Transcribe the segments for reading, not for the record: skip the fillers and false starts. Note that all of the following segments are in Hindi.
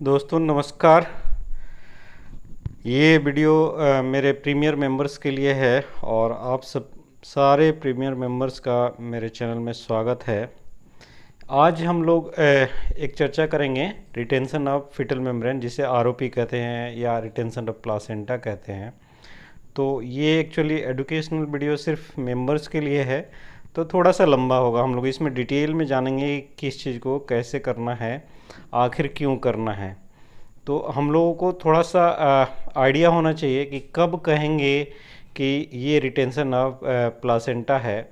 दोस्तों नमस्कार। ये वीडियो मेरे प्रीमियर मेंबर्स के लिए है और आप सब सारे प्रीमियर मेंबर्स का मेरे चैनल में स्वागत है। आज हम लोग एक चर्चा करेंगे रिटेंशन ऑफ फीटल मेम्ब्रेन, जिसे आरओपी कहते हैं या रिटेंशन ऑफ प्लासेंटा कहते हैं। तो ये एक्चुअली एजुकेशनल वीडियो सिर्फ मेंबर्स के लिए है, तो थोड़ा सा लंबा होगा। हम लोग इसमें डिटेल में जानेंगे किस चीज़ को कैसे करना है, आखिर क्यों करना है। तो हम लोगों को थोड़ा सा आइडिया होना चाहिए कि कब कहेंगे कि ये रिटेंशन ऑफ प्लासेंटा है।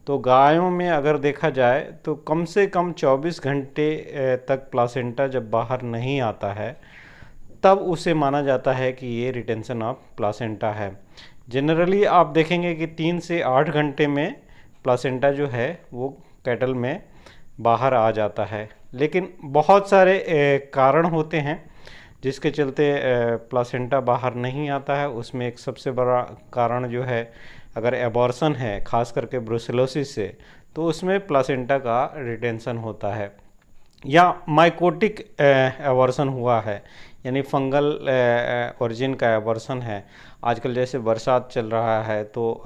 तो गायों में अगर देखा जाए तो कम से कम 24 घंटे तक प्लासेंटा जब बाहर नहीं आता है तब उसे माना जाता है कि ये रिटेंशन ऑफ प्लासेंटा है। जनरली आप देखेंगे कि 3 से 8 घंटे में प्लासेंटा जो है वो कैटल में बाहर आ जाता है, लेकिन बहुत सारे कारण होते हैं जिसके चलते प्लासेंटा बाहर नहीं आता है। उसमें एक सबसे बड़ा कारण जो है, अगर एबॉर्शन है खास करके ब्रुसेलोसिस से, तो उसमें प्लासेंटा का रिटेंशन होता है। या माइकोटिक एबॉर्शन हुआ है, यानी फंगल ओरिजिन का एबॉर्शन है। आजकल जैसे बरसात चल रहा है तो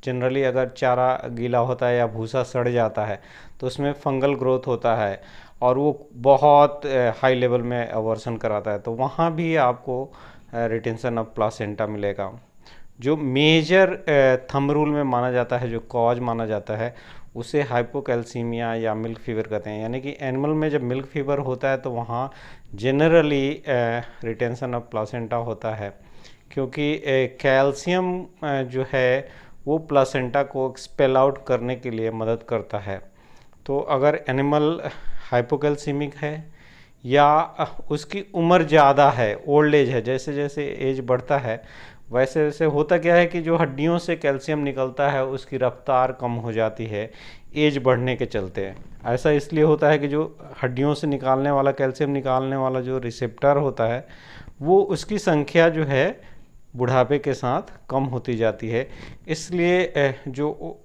जनरली अगर चारा गीला होता है या भूसा सड़ जाता है तो उसमें फंगल ग्रोथ होता है और वो बहुत हाई लेवल में एबॉर्शन कराता है, तो वहाँ भी आपको रिटेंशन ऑफ प्लासेंटा मिलेगा। जो मेजर थंब रूल में माना जाता है, जो कॉज माना जाता है, उसे हाइपोकैल्सीमिया या मिल्क फीवर कहते हैं। यानी कि एनिमल में जब मिल्क फीवर होता है तो वहाँ जनरली रिटेंशन ऑफ प्लासेंटा होता है, क्योंकि कैल्शियम जो है वो प्लासेंटा को एक्सपेल आउट करने के लिए मदद करता है। तो अगर एनिमल हाइपोकैल्सीमिक है या उसकी उम्र ज़्यादा है, ओल्ड एज है, जैसे जैसे एज बढ़ता है वैसे वैसे होता क्या है कि जो हड्डियों से कैल्शियम निकलता है उसकी रफ्तार कम हो जाती है एज बढ़ने के चलते। ऐसा इसलिए होता है कि जो हड्डियों से निकालने वाला, कैल्शियम निकालने वाला जो रिसेप्टर होता है, वो उसकी संख्या जो है बुढ़ापे के साथ कम होती जाती है। इसलिए जो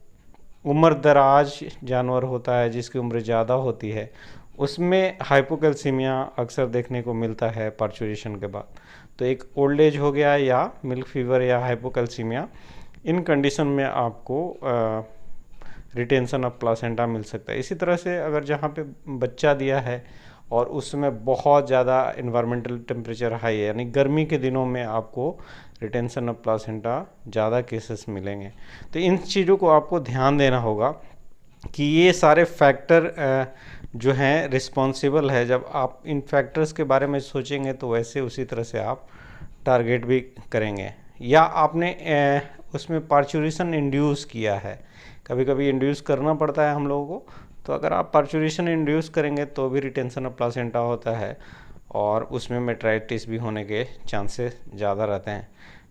उम्र दराज जानवर होता है, जिसकी उम्र ज़्यादा होती है, उसमें हाइपोकैल्सीमिया अक्सर देखने को मिलता है पार्चुरेशन के बाद। तो एक ओल्ड एज हो गया या मिल्क फीवर या हाइपोकैल्सीमिया, इन कंडीशन में आपको रिटेंशन ऑफ प्लासेंटा मिल सकता है। इसी तरह से अगर जहाँ पे बच्चा दिया है और उसमें बहुत ज़्यादा इन्वायरमेंटल टेम्परेचर हाई है, यानी गर्मी के दिनों में आपको रिटेंशन ऑफ प्लासेंटा ज़्यादा केसेस मिलेंगे। तो इन चीज़ों को आपको ध्यान देना होगा कि ये सारे फैक्टर जो हैं रिस्पॉन्सिबल है। जब आप इन फैक्टर्स के बारे में सोचेंगे तो वैसे उसी तरह से आप टारगेट भी करेंगे। या आपने उसमें पार्चुरेशन इंड्यूस किया है, कभी कभी इंड्यूस करना पड़ता है हम लोगों को, तो अगर आप पार्चुरेशन इंड्यूस करेंगे तो भी रिटेंशन ऑफ प्लासेंटा होता है और उसमें मेट्राइटिस भी होने के चांसेस ज़्यादा रहते हैं।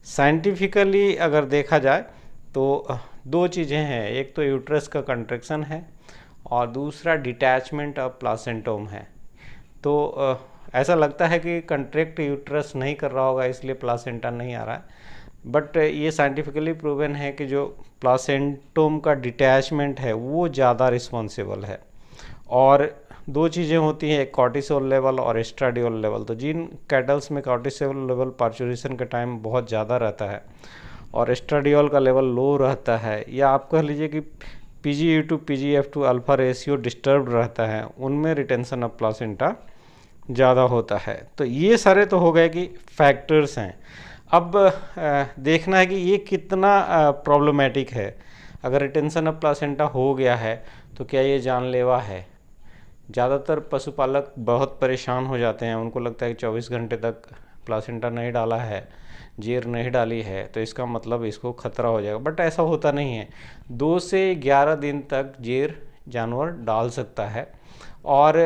साइंटिफिकली अगर देखा जाए तो दो चीज़ें हैं, एक तो यूट्रस का कंट्रैक्शन है और दूसरा डिटैचमेंट ऑफ प्लासेंटोम है। तो ऐसा लगता है कि कंट्रैक्ट यूट्रस नहीं कर रहा होगा इसलिए प्लासेंटा नहीं आ रहा है, बट ये साइंटिफिकली प्रूवन है कि जो प्लासेंटोम का डिटैचमेंट है वो ज़्यादा रिस्पॉन्सिबल है। और दो चीज़ें होती हैं, एक कॉर्टिसोल लेवल और एस्ट्राडियोल लेवल। तो जिन कैटल्स में कॉर्टिसोल लेवल पार्चुरेशन का टाइम बहुत ज़्यादा रहता है और एस्ट्राडियोल का लेवल लो रहता है, या आप कह लीजिए कि PGE2 PGF2 alpha ratio disturb रहता है, उनमें रिटेंशन ऑफ प्लासेंटा ज़्यादा होता है। तो ये सारे तो हो गए कि फैक्टर्स हैं। अब देखना है कि ये कितना प्रॉब्लमेटिक है। अगर रिटेंशन ऑफ प्लासेंटा हो गया है तो क्या ये जानलेवा है। ज़्यादातर पशुपालक बहुत परेशान हो जाते हैं, उनको लगता है कि 24 घंटे तक प्लासेंटा नहीं डाला है, जेर नहीं डाली है, तो इसका मतलब इसको खतरा हो जाएगा। बट ऐसा होता नहीं है। 2 से 11 दिन तक जेर जानवर डाल सकता है और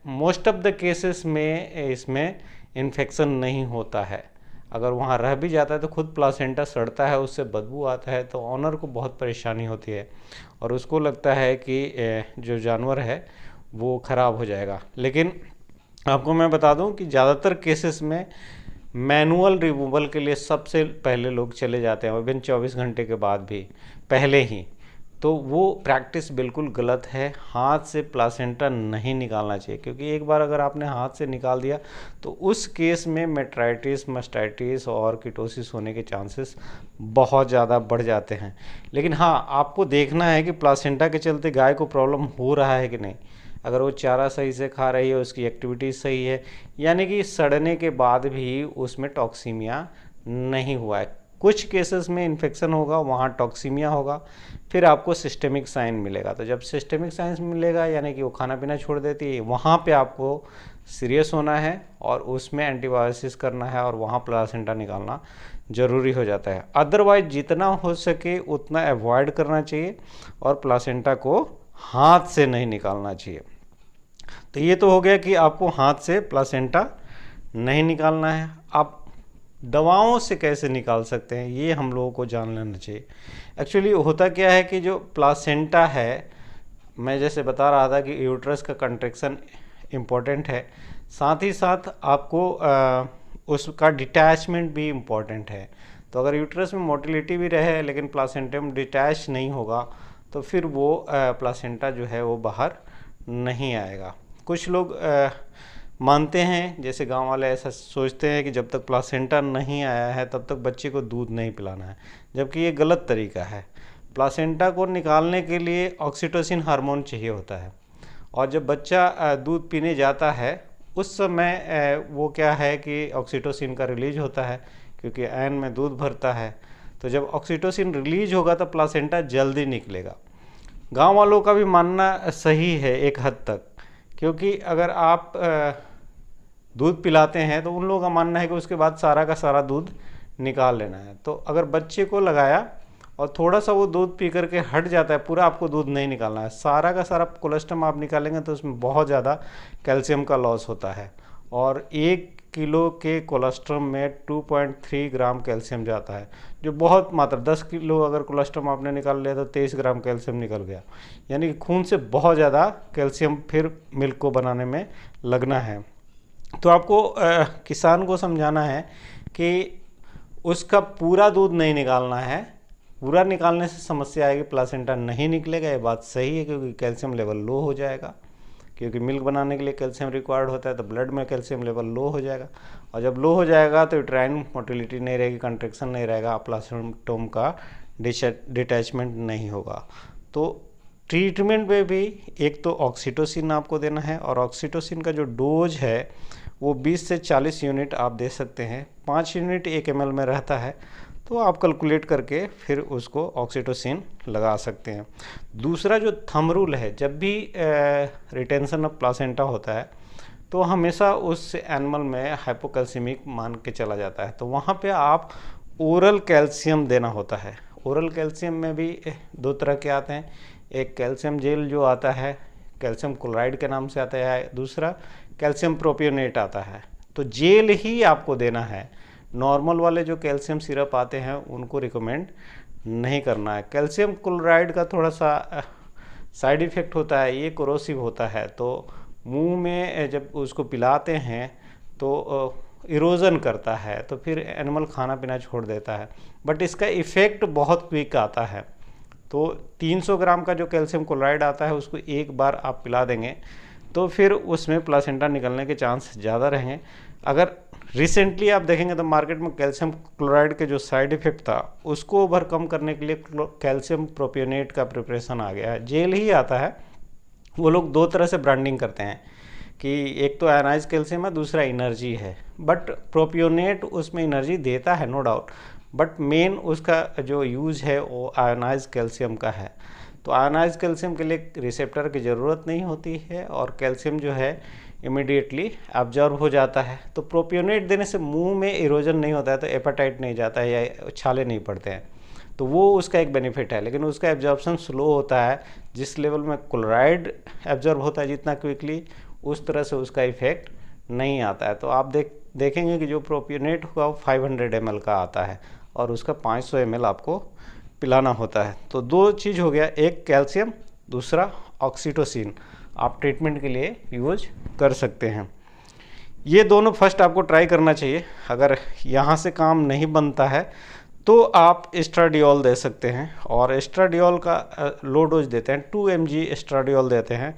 मोस्ट ऑफ द केसेस में इसमें इन्फेक्शन नहीं होता है। अगर वहाँ रह भी जाता है तो खुद प्लासेंटा सड़ता है, उससे बदबू आता है, तो ऑनर को बहुत परेशानी होती है और उसको लगता है कि जो जानवर है वो ख़राब हो जाएगा। लेकिन आपको मैं बता दूं कि ज़्यादातर केसेस में मैनुअल रिमूवल के लिए सबसे पहले लोग चले जाते हैं, विभिन्न 24 घंटे के बाद भी पहले ही। तो वो प्रैक्टिस बिल्कुल गलत है। हाथ से प्लासेंटा नहीं निकालना चाहिए, क्योंकि एक बार अगर आपने हाथ से निकाल दिया तो उस केस में मेट्राइटिस, मास्टाइटिस और कीटोसिस होने के चांसेस बहुत ज़्यादा बढ़ जाते हैं। लेकिन हाँ, आपको देखना है कि प्लासेंटा के चलते गाय को प्रॉब्लम हो रहा है कि नहीं। अगर वो चारा सही से खा रही है, उसकी एक्टिविटीज सही है, यानी कि सड़ने के बाद भी उसमें टॉक्सीमिया नहीं हुआ है। कुछ केसेस में इन्फेक्शन होगा, वहाँ टॉक्सीमिया होगा, फिर आपको सिस्टेमिक साइन मिलेगा। तो जब सिस्टेमिक साइन मिलेगा यानी कि वो खाना पीना छोड़ देती है, वहाँ पे आपको सीरियस होना है और उसमें एंटीबायोसिस करना है और वहाँ प्लासेंटा निकालना ज़रूरी हो जाता है। अदरवाइज जितना हो सके उतना अवॉइड करना चाहिए और प्लासेंटा को हाथ से नहीं निकालना चाहिए। तो ये तो हो गया कि आपको हाथ से प्लासेंटा नहीं निकालना है। आप दवाओं से कैसे निकाल सकते हैं, ये हम लोगों को जान लेना चाहिए। एक्चुअली होता क्या है कि जो प्लासेंटा है, मैं जैसे बता रहा था कि यूट्रस का कंट्रैक्शन इम्पॉर्टेंट है, साथ ही साथ आपको उसका डिटैचमेंट भी इम्पॉर्टेंट है। तो अगर यूट्रस में मोटिलिटी भी रहे लेकिन प्लासेंटम डिटैच नहीं होगा तो फिर वो प्लासेंटा जो है वो बाहर नहीं आएगा। कुछ लोग मानते हैं, जैसे गांव वाले ऐसा सोचते हैं कि जब तक प्लासेंटा नहीं आया है तब तक बच्चे को दूध नहीं पिलाना है, जबकि ये गलत तरीका है। प्लासेंटा को निकालने के लिए ऑक्सीटोसिन हार्मोन चाहिए होता है, और जब बच्चा दूध पीने जाता है उस समय वो क्या है कि ऑक्सीटोसिन का रिलीज होता है, क्योंकि ऐन में दूध भरता है। तो जब ऑक्सीटोसिन रिलीज होगा तो प्लासेंटा जल्दी निकलेगा। गांव वालों का भी मानना सही है एक हद तक, क्योंकि अगर आप दूध पिलाते हैं तो उन लोगों का मानना है कि उसके बाद सारा का सारा दूध निकाल लेना है। तो अगर बच्चे को लगाया और थोड़ा सा वो दूध पी करके हट जाता है, पूरा आपको दूध नहीं निकालना है, सारा का सारा कोलेस्ट्रम आप निकालेंगे तो उसमें बहुत ज़्यादा कैल्शियम का लॉस होता है। और 1 किलो के कोलेस्ट्रम में 2.3 ग्राम कैल्शियम जाता है, जो बहुत मात्रा। 10 किलो अगर कोलेस्ट्रम आपने निकाल लिया तो 23 ग्राम कैल्शियम निकल गया, यानी कि खून से बहुत ज़्यादा कैल्शियम फिर मिल्क को बनाने में लगना है। तो आपको किसान को समझाना है कि उसका पूरा दूध नहीं निकालना है। पूरा निकालने से समस्या आएगी, प्लासेंटा नहीं निकलेगा, ये बात सही है, क्योंकि कैल्शियम लेवल लो हो जाएगा। क्योंकि मिल्क बनाने के लिए कैल्शियम रिक्वायर्ड होता है, तो ब्लड में कैल्शियम लेवल लो हो जाएगा, और जब लो हो जाएगा तो यूट्राइन मोटिलिटी नहीं रहेगी, कंट्रैक्शन नहीं रहेगा, प्लासेंटोम का डिटैचमेंट नहीं होगा। तो ट्रीटमेंट में भी एक तो ऑक्सीटोसिन आपको देना है, और ऑक्सीटोसिन का जो डोज है वो 20 से 40 यूनिट आप दे सकते हैं। 5 यूनिट 1 ml में रहता है, तो आप कैलकुलेट करके फिर उसको ऑक्सीटोसिन लगा सकते हैं। दूसरा जो थंब रूल है, जब भी रिटेंशन ऑफ प्लासेंटा होता है तो हमेशा उस एनिमल में हाइपोकैल्सीमिक मान के चला जाता है, तो वहाँ पे आप ओरल कैल्शियम देना होता है। ओरल कैल्शियम में भी 2 तरह के आते हैं, एक कैल्शियम जेल जो आता है कैल्शियम क्लोराइड के नाम से आता है, दूसरा कैल्शियम प्रोपियोनेट आता है। तो जेल ही आपको देना है, नॉर्मल वाले जो कैल्शियम सिरप आते हैं उनको रिकमेंड नहीं करना है। कैल्शियम क्लोराइड का थोड़ा सा साइड इफ़ेक्ट होता है, ये कोरोसिव होता है, तो मुंह में जब उसको पिलाते हैं तो इरोजन करता है, तो फिर एनिमल खाना पीना छोड़ देता है, बट इसका इफ़ेक्ट बहुत क्विक आता है। तो 300 ग्राम का जो कैल्शियम क्लोराइड आता है उसको एक बार आप पिला देंगे तो फिर उसमें प्लासेंटा निकलने के चांस ज़्यादा रहेंगे। अगर रिसेंटली आप देखेंगे तो मार्केट में कैल्शियम क्लोराइड के जो साइड इफ़ेक्ट था उसको ओवरकम करने के लिए कैल्शियम प्रोपियोनेट का प्रिपरेशन आ गया है, जेल ही आता है। वो लोग 2 तरह से ब्रांडिंग करते हैं कि एक तो आयनाइज कैल्शियम है, दूसरा एनर्जी है, बट प्रोपियोनेट उसमें एनर्जी देता है नो डाउट, बट मेन उसका जो यूज़ है वो आयनाइज कैल्शियम का है। तो आयनाइज कैल्शियम के लिए रिसेप्टर की ज़रूरत नहीं होती है और कैल्शियम जो है इमिडिएटली एब्जॉर्ब हो जाता है। तो प्रोपियोनेट देने से मुंह में इरोजन नहीं होता है, तो एपेटाइट नहीं जाता है या छाले नहीं पड़ते हैं, तो वो उसका एक बेनिफिट है। लेकिन उसका एब्जॉर्प्शन स्लो होता है, जिस लेवल में क्लोराइड एब्जॉर्ब होता है जितना क्विकली, उस तरह से उसका इफेक्ट नहीं आता है। तो आप देखेंगे कि जो प्रोपियोनेट होगा 500 ml का आता है और उसका 500 ml आपको पिलाना होता है। तो 2 चीज़ हो गया, एक कैल्शियम, दूसरा ऑक्सीटोसिन आप ट्रीटमेंट के लिए यूज कर सकते हैं। ये दोनों फर्स्ट आपको ट्राई करना चाहिए। अगर यहाँ से काम नहीं बनता है तो आप एस्ट्राडियोल दे सकते हैं, और एस्ट्राडियोल का लो डोज देते हैं, 2 mg एस्ट्राडियोल देते हैं,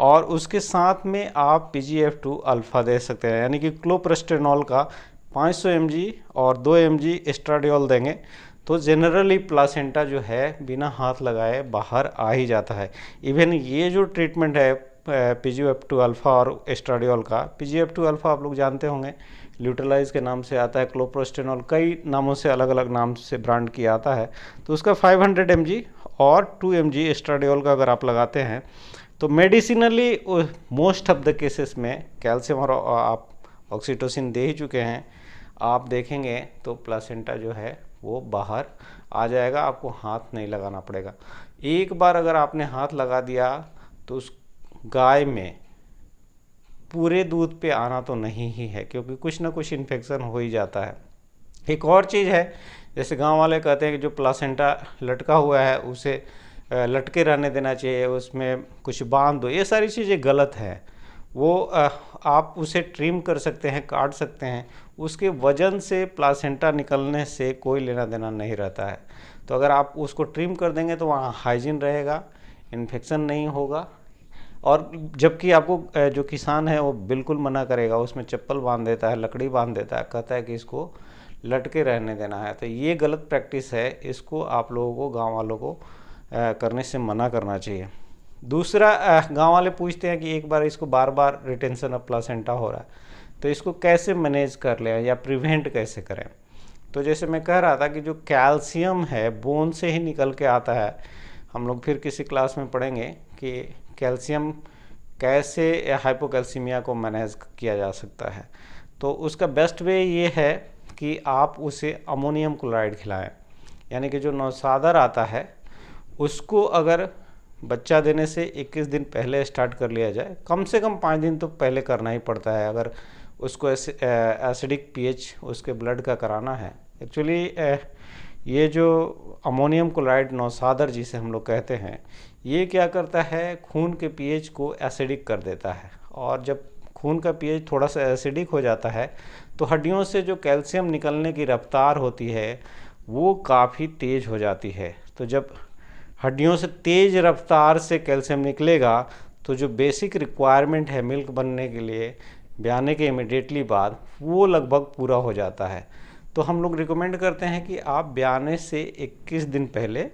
और उसके साथ में आप PGF2 अल्फ़ा दे सकते हैं, यानी कि क्लोप्रेस्टेनॉल का 500 mg और 2 mg एस्ट्राडियोल देंगे तो जनरली प्लासेंटा जो है बिना हाथ लगाए बाहर आ ही जाता है। इवन ये जो ट्रीटमेंट है PGF2 अल्फ़ा और एस्ट्राडियोल का, PGF2 अल्फ़ा आप लोग जानते होंगे, ल्यूट्रलाइज के नाम से आता है, क्लोप्रोस्टेनॉल कई नामों से अलग अलग नाम से ब्रांड किया आता है, तो उसका 500 mg और 2 mg एस्ट्राडियोल का अगर आप लगाते हैं तो medicinally most of the cases में कैल्शियम और आप ऑक्सीटोसिन दे ही चुके हैं, आप देखेंगे तो प्लासेंटा जो है वो बाहर आ जाएगा, आपको हाथ नहीं लगाना पड़ेगा। एक बार अगर आपने हाथ लगा दिया तो उस गाय में पूरे दूध पे आना तो नहीं ही है, क्योंकि कुछ ना कुछ इन्फेक्शन हो ही जाता है। एक और चीज़ है, जैसे गांव वाले कहते हैं कि जो प्लासेंटा लटका हुआ है उसे लटके रहने देना चाहिए, उसमें कुछ बांध दो, ये सारी चीज़ें गलत है। वो आप उसे ट्रिम कर सकते हैं, काट सकते हैं, उसके वजन से प्लासेंटा निकलने से कोई लेना देना नहीं रहता है। तो अगर आप उसको ट्रिम कर देंगे तो वहाँ हाइजीन रहेगा, इन्फेक्शन नहीं होगा, और जबकि आपको जो किसान है वो बिल्कुल मना करेगा, उसमें चप्पल बांध देता है, लकड़ी बांध देता है, कहता है कि इसको लटके रहने देना है। तो ये गलत प्रैक्टिस है, इसको आप लोगों को, गांव वालों को करने से मना करना चाहिए। दूसरा, गांव वाले पूछते हैं कि एक बार इसको बार बार रिटेंशन ऑफ प्लासेंटा हो रहा है, तो इसको कैसे मैनेज कर लें या प्रिवेंट कैसे करें। तो जैसे मैं कह रहा था कि जो कैल्शियम है बोन से ही निकल के आता है, हम लोग फिर किसी क्लास में पढ़ेंगे कि कैल्शियम कैसे हाइपोकैल्सीमिया को मैनेज किया जा सकता है। तो उसका बेस्ट वे ये है कि आप उसे अमोनियम क्लोराइड खिलाएं, यानी कि जो नौसादर आता है उसको अगर बच्चा देने से 21 दिन पहले स्टार्ट कर लिया जाए, कम से कम 5 दिन तो पहले करना ही पड़ता है अगर उसको एसिडिक पीएच उसके ब्लड का कराना है। एक्चुअली ये जो अमोनियम क्लोराइड नौसादर जिसे हम लोग कहते हैं, ये क्या करता है, खून के पीएच को एसिडिक कर देता है, और जब खून का पीएच थोड़ा सा एसिडिक हो जाता है तो हड्डियों से जो कैल्शियम निकलने की रफ्तार होती है वो काफ़ी तेज़ हो जाती है। तो जब हड्डियों से तेज़ रफ्तार से कैल्शियम निकलेगा तो जो बेसिक रिक्वायरमेंट है मिल्क बनने के लिए ब्याने के इमिडिएटली बाद, वो लगभग पूरा हो जाता है। तो हम लोग रिकमेंड करते हैं कि आप ब्याने से 21 दिन पहले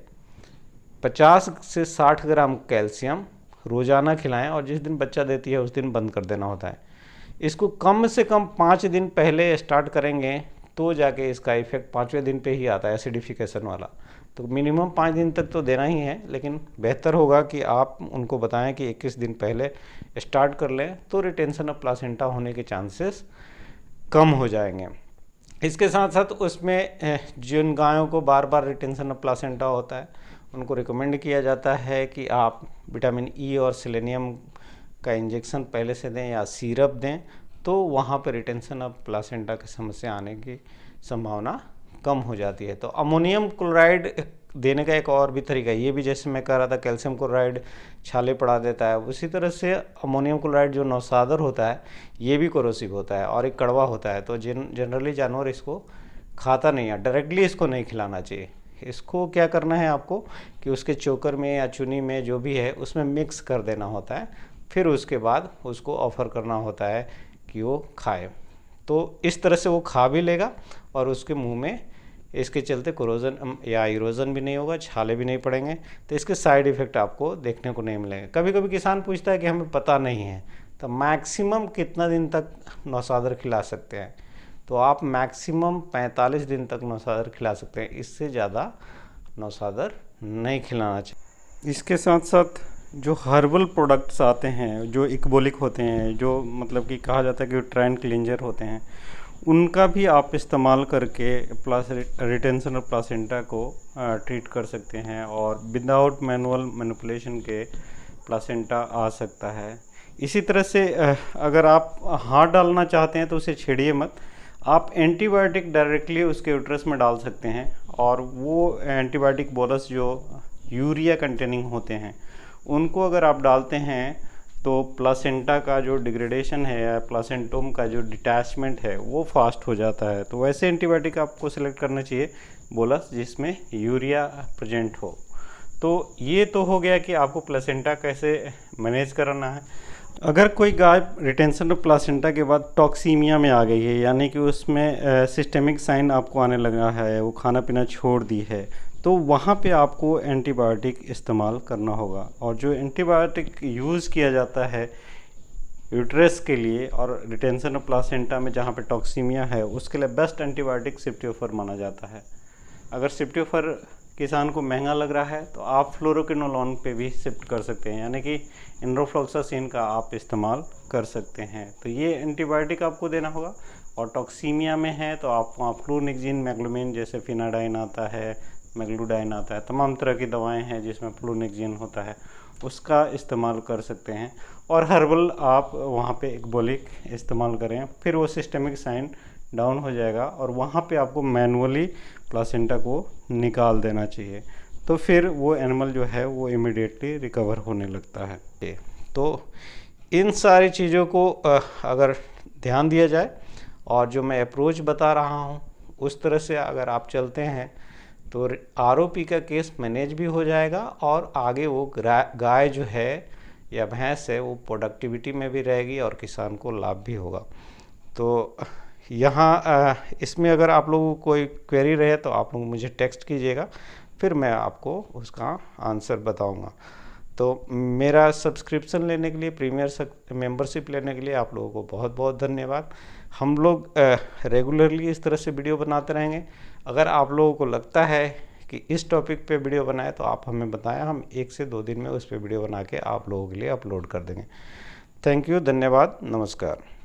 50 से 60 ग्राम कैल्शियम रोज़ाना खिलाएं, और जिस दिन बच्चा देती है उस दिन बंद कर देना होता है। इसको कम से कम 5 दिन पहले स्टार्ट करेंगे तो जाके इसका इफेक्ट 5वें दिन पे ही आता है, एसिडिफिकेशन वाला। तो मिनिमम 5 दिन तक तो देना ही है, लेकिन बेहतर होगा कि आप उनको बताएं कि 21 दिन पहले स्टार्ट कर लें, तो रिटेंशन ऑफ प्लासेंटा होने के चांसेस कम हो जाएंगे। इसके साथ साथ उसमें जिन गायों को बार बार रिटेंशन ऑफ प्लासेंटा होता है उनको रिकमेंड किया जाता है कि आप विटामिन ई और सेलेनियम का इंजेक्शन पहले से दें या सिरप दें, तो वहाँ पर रिटेंशन ऑफ प्लासेंटा की समस्या आने की संभावना कम हो जाती है। तो अमोनियम क्लोराइड देने का एक और भी तरीका है, ये भी जैसे मैं कह रहा था कैल्शियम क्लोराइड छाले पड़ा देता है, उसी तरह से अमोनियम क्लोराइड जो नौसादर होता है ये भी कोरोसिव होता है और एक कड़वा होता है। तो जनरली जानवर इसको खाता नहीं है, डायरेक्टली इसको नहीं खिलाना चाहिए। इसको क्या करना है आपको कि उसके चोकर में या चुनी में जो भी है उसमें मिक्स कर देना होता है, फिर उसके बाद उसको ऑफ़र करना होता है कि वो खाए। तो इस तरह से वो खा भी लेगा और उसके मुंह में इसके चलते कोरोजन या इरोजन भी नहीं होगा, छाले भी नहीं पड़ेंगे, तो इसके साइड इफ़ेक्ट आपको देखने को नहीं मिलेंगे। कभी कभी किसान पूछता है कि हमें पता नहीं है, तो मैक्सिमम कितना दिन तक नौसादर खिला सकते हैं, तो आप मैक्सिमम 45 दिन तक नौसादर खिला सकते हैं, इससे ज़्यादा नौसादर नहीं खिलाना चाहिए। इसके साथ साथ जो हर्बल प्रोडक्ट्स आते हैं जो इकबोलिक होते हैं, जो मतलब कि कहा जाता है कि ट्रेंड क्लिंजर होते हैं, उनका भी आप इस्तेमाल करके रिटेंशन ऑफ प्लासेंटा को ट्रीट कर सकते हैं और विदाउट मैनुअल मैनिपुलेशन के प्लासेंटा आ सकता है। इसी तरह से अगर आप हाथ डालना चाहते हैं तो उसे छेड़िए मत, आप एंटीबायोटिक डायरेक्टली उसके यूट्रस में डाल सकते हैं, और वो एंटीबायोटिक बोलस जो यूरिया कंटेनिंग होते हैं उनको अगर आप डालते हैं तो प्लासेंटा का जो डिग्रेडेशन है या प्लासेंटोम का जो डिटैचमेंट है वो फास्ट हो जाता है। तो वैसे एंटीबायोटिक आपको सिलेक्ट करना चाहिए बोलस जिसमें यूरिया प्रेजेंट हो। तो ये तो हो गया कि आपको प्लेसेंटा कैसे मैनेज करना है। अगर कोई गाय रिटेंशन ऑफ प्लेसेंटा के बाद टॉक्सीमिया में आ गई है, यानी कि उसमें सिस्टेमिक साइन आपको आने लगा है, वो खाना पीना छोड़ दी है, तो वहाँ पे आपको एंटीबायोटिक इस्तेमाल करना होगा। और जो एंटीबायोटिक यूज़ किया जाता है यूट्रस के लिए और रिटेंशन ऑफ प्लेसेंटा में जहाँ पे टॉक्सीमिया है, उसके लिए बेस्ट एंटीबायोटिक सिप्टियोफर माना जाता है। अगर सिप्टियोफर किसान को महंगा लग रहा है तो आप फ्लोरोकिनोलोन पे भी शिफ्ट कर सकते हैं, यानी कि इंडोफ्लॉक्सासिन का आप इस्तेमाल कर सकते हैं। तो ये एंटीबायोटिक आपको देना होगा। और टॉक्सीमिया में है तो आप वहाँ फ्लूनिक्सिन, मैग्लोमिन जैसे फिनाडाइन आता है, मैग्लूडाइन आता है, तमाम तरह की दवाएं हैं जिसमें फ्लूनिक्सिन होता है, उसका इस्तेमाल कर सकते हैं। और हर्बल आप वहाँ पे एक्बोलिक इस्तेमाल करें, फिर वो सिस्टेमिक साइन डाउन हो जाएगा और वहाँ पे आपको मैनुअली प्लासेंटा को निकाल देना चाहिए। तो फिर वो एनिमल जो है वो इमीडिएटली रिकवर होने लगता है। तो इन सारी चीज़ों को अगर ध्यान दिया जाए और जो मैं अप्रोच बता रहा हूँ उस तरह से अगर आप चलते हैं तो आरओपी का केस मैनेज भी हो जाएगा और आगे वो गाय जो है या भैंस है वो प्रोडक्टिविटी में भी रहेगी और किसान को लाभ भी होगा। तो यहाँ इसमें अगर आप लोगों को कोई क्वेरी रहे तो आप लोग मुझे टेक्स्ट कीजिएगा, फिर मैं आपको उसका आंसर बताऊंगा। तो मेरा सब्सक्रिप्शन लेने के लिए, प्रीमियर मेंबरशिप लेने के लिए आप लोगों को बहुत बहुत धन्यवाद। हम लोग रेगुलरली इस तरह से वीडियो बनाते रहेंगे। अगर आप लोगों को लगता है कि इस टॉपिक पे वीडियो बनाए तो आप हमें बताएं, हम 1 से 2 दिन में उस पर वीडियो बना के आप लोगों के लिए अपलोड कर देंगे। थैंक यू, धन्यवाद, नमस्कार।